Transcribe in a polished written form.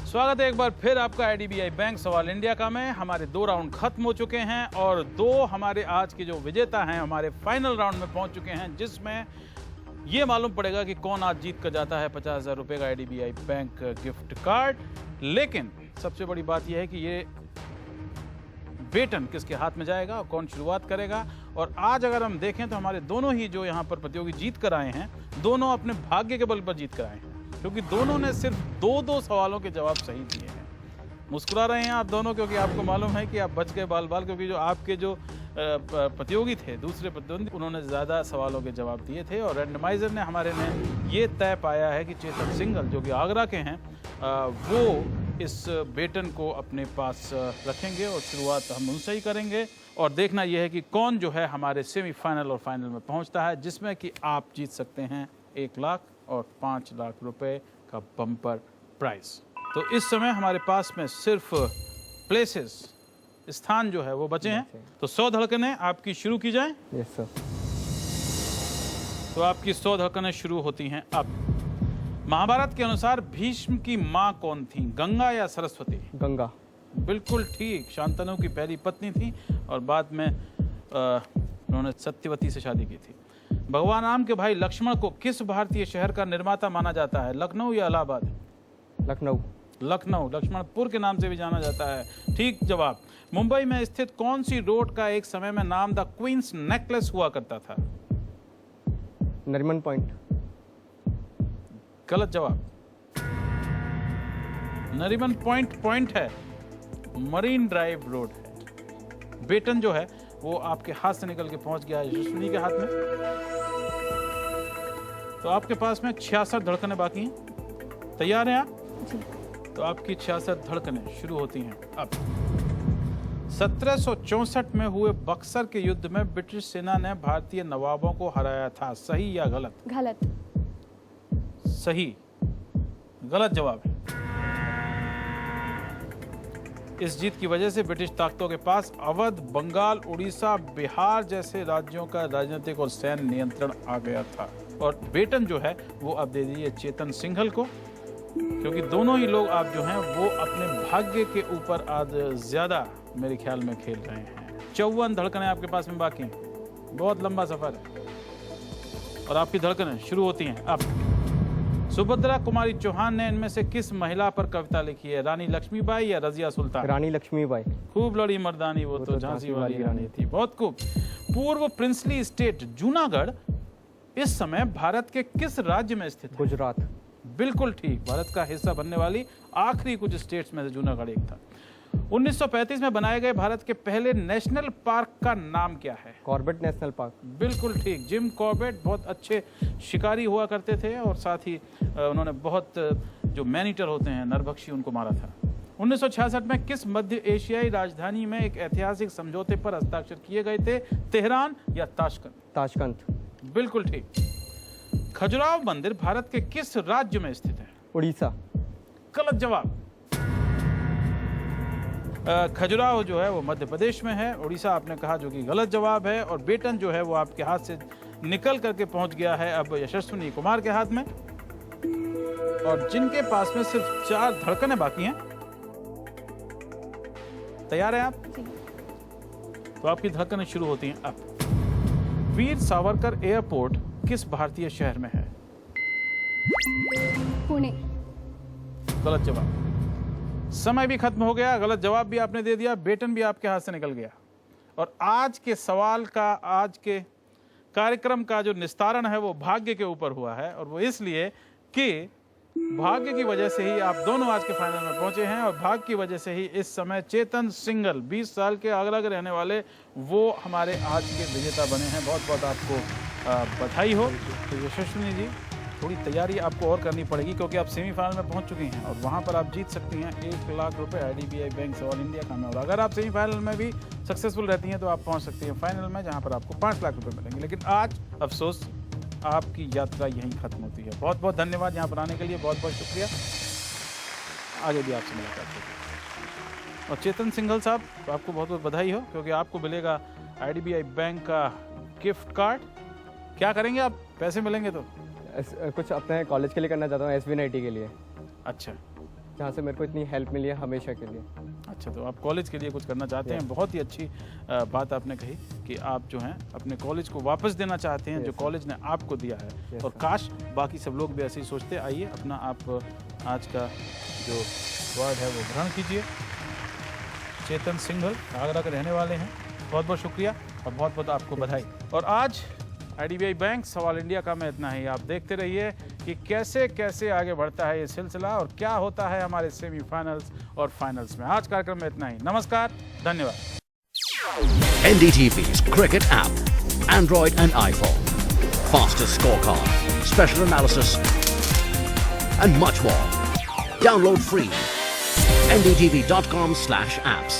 स्वागत है एक बार फिर आपका आईडीबीआई बैंक सवाल इंडिया का में। हमारे 2 राउंड खत्म हो चुके हैं और 2 हमारे आज के जो विजेता हैं हमारे फाइनल राउंड में पहुंच चुके हैं, जिसमें ये मालूम पड़ेगा कि कौन आज जीत कर जाता है 50,000 रुपये का आईडीबीआई बैंक गिफ्ट कार्ड। लेकिन सबसे बड़ी बात यह है कि ये बेटन किसके हाथ में जाएगा और कौन शुरुआत करेगा। और आज अगर हम देखें तो हमारे दोनों ही जो यहाँ पर प्रतियोगी जीत कर आए हैं, दोनों अपने भाग्य के बल पर जीत कर आए हैं, क्योंकि दोनों ने सिर्फ 2-2 सवालों के जवाब सही दिए हैं। मुस्कुरा रहे हैं आप दोनों क्योंकि आपको मालूम है कि आप बच गए बाल बाल, क्योंकि जो आपके जो प्रतियोगी थे, दूसरे प्रतिद्वंदी, उन्होंने ज़्यादा सवालों के जवाब दिए थे। और रैंडमाइजर ने हमारे ने ये तय पाया है कि चेतन सिंघल जो कि आगरा के हैं वो इस बेटन को अपने पास रखेंगे और शुरुआत हम उनसे ही करेंगे। और देखना यह है कि कौन जो है हमारे सेमीफाइनल और फाइनल में पहुंचता है, जिसमें कि आप जीत सकते हैं 1 लाख और 5 लाख रुपए का बम्पर प्राइज। तो इस समय हमारे पास में सिर्फ प्लेसेस, स्थान जो है वो बचे हैं। तो 100 धड़कनें आपकी शुरू की जाए। Yes sir. तो आपकी 100 धड़कनें शुरू होती हैं अब। महाभारत के अनुसार भीष्म की माँ कौन थी, गंगा या सरस्वती? गंगा। बिल्कुल ठीक। शांतनु की पहली पत्नी थी और बाद में उन्होंने सत्यवती से शादी की थी। भगवान राम के भाई लक्ष्मण को किस भारतीय शहर का निर्माता माना जाता है, लखनऊ या इलाहाबाद? लखनऊ। लखनऊ, लक्ष्मणपुर के नाम से भी जाना जाता है। ठीक जवाब। मुंबई में स्थित कौन सी रोड का एक समय में नाम द क्वींस नेकलेस हुआ करता था? नरीमन पॉइंट। गलत जवाब। नरीमन पॉइंट है, मरीन ड्राइव रोड है। बेटन जो है वो आपके हाथ से निकल के पहुंच गया है यशस्विनी के हाथ में। तो आपके पास में 66 धड़कनें बाकी हैं। तैयार हैं आप? जी। तो आपकी 66 धड़कनें शुरू होती हैं अब। 1764 में हुए बक्सर के युद्ध में ब्रिटिश सेना ने भारतीय नवाबों को हराया था, सही या गलत? गलत। सही। गलत जवाब है। इस जीत की वजह से ब्रिटिश ताकतों के पास अवध, बंगाल, उड़ीसा, बिहार जैसे राज्यों का राजनीतिक और सैन्य नियंत्रण आ गया था। और बेटन जो है वो आप दे दीजिए चेतन सिंघल को, क्योंकि दोनों ही लोग आप जो हैं वो अपने भाग्य के ऊपर आज ज्यादा मेरे ख्याल में खेल रहे हैं। 54 धड़कनें आपके पास में बाकी हैं। बहुत लंबा सफर है और आपकी धड़कनें शुरू होती हैं अब। सुभद्रा कुमारी चौहान ने इनमें से किस महिला पर कविता लिखी है, रानी लक्ष्मीबाई या रजिया सुल्तान? रानी लक्ष्मीबाई। खूब लड़ी मर्दानी वो तो झांसी वाली रानी थी। बहुत खूब। पूर्व प्रिंसली स्टेट जूनागढ़ इस समय भारत के किस राज्य में स्थित है? गुजरात। बिल्कुल ठीक। भारत का हिस्सा बनने वाली आखिरी कुछ स्टेट्स में से जूनागढ़ एक था। 1935 में बनाए गए भारत के पहले नेशनल पार्क का नाम क्या है? Corbett national park. बिल्कुल ठीक। जिम कॉर्बेट बहुत अच्छे शिकारी हुआ करते थे और साथ ही उन्होंने बहुत जो मैनीटर होते हैं नरभक्षी, उनको मारा था। 1966 में किस मध्य एशियाई राजधानी में एक ऐतिहासिक समझौते पर हस्ताक्षर किए गए थे, तेहरान या ताशकंद? ताशकंद। बिल्कुल ठीक। खजुराहो मंदिर भारत के किस राज्य में स्थित है? उड़ीसा। गलत जवाब। खजुराहो जो है वो मध्य प्रदेश में है। उड़ीसा आपने कहा, जो कि गलत जवाब है। और बेटन जो है वो आपके हाथ से निकल करके पहुंच गया है अब यशस्विनी कुमार के हाथ में, और जिनके पास में सिर्फ 4 धड़कनें बाकी हैं। तैयार हैं आप? जी। तो आपकी धड़कनें शुरू होती हैं अब। वीर सावरकर एयरपोर्ट किस भारतीय शहर में है? पुणे। गलत जवाब। समय भी खत्म हो गया, गलत जवाब भी आपने दे दिया, बेटन भी आपके हाथ से निकल गया। और आज के सवाल का, आज के कार्यक्रम का जो निस्तारण है वो भाग्य के ऊपर हुआ है, और वो इसलिए कि भाग्य की वजह से ही आप दोनों आज के फाइनल में पहुंचे हैं। और भाग्य की वजह से ही इस समय चेतन सिंघल, 20 साल के आगरा के रहने वाले, वो हमारे आज के विजेता बने हैं। बहुत बहुत आपको बधाई हो। तो यशस्विनी जी, थोड़ी तैयारी आपको और करनी पड़ेगी, क्योंकि आप सेमीफाइनल में पहुंच चुकी हैं और वहां पर आप जीत सकती हैं 1 लाख रुपए आईडीबीआई बैंक सवाल इंडिया का में। और अगर आप सेमीफाइनल में भी सक्सेसफुल रहती हैं तो आप पहुंच सकती हैं फाइनल में, जहां पर आपको 5 लाख रुपए मिलेंगे। लेकिन आज अफसोस, आपकी यात्रा यहीं खत्म होती है। बहुत बहुत धन्यवाद यहाँ पर आने के लिए, बहुत बहुत शुक्रिया। आगे भी आपसे मुलाकात होगी। और चेतन सिंघल साहब, तो आपको बहुत बहुत बधाई हो, क्योंकि आपको मिलेगा आईडीबीआई बैंक का गिफ्ट कार्ड। क्या करेंगे आप, पैसे मिलेंगे तो? कुछ अपने कॉलेज के लिए करना चाहता हूँ, SBNIT के लिए। अच्छा, जहाँ से मेरे को इतनी हेल्प मिली है हमेशा के लिए। अच्छा, तो आप कॉलेज के लिए कुछ करना चाहते हैं। बहुत ही अच्छी बात आपने कही कि आप जो हैं अपने कॉलेज को वापस देना चाहते हैं जो कॉलेज ने आपको दिया है। और काश बाकी सब लोग भी ऐसे ही सोचते। आइए अपना आप आज का जो अवार्ड है वो ग्रहण कीजिए। चेतन सिंघल आगरा के रहने वाले हैं, बहुत बहुत शुक्रिया और बहुत बहुत आपको बधाई। और आज IDBI बैंक सवाल इंडिया का में इतना ही। आप देखते रहिए कि कैसे कैसे आगे बढ़ता है ये सिलसिला और क्या होता है हमारे सेमीफाइनल्स और फाइनल्स में। आज कार्यक्रम में इतना ही। नमस्कार, धन्यवाद। NDTV's cricket app, Android and iPhone, fastest scorecard, special analysis, and much more. Download free. ndtv.com/apps.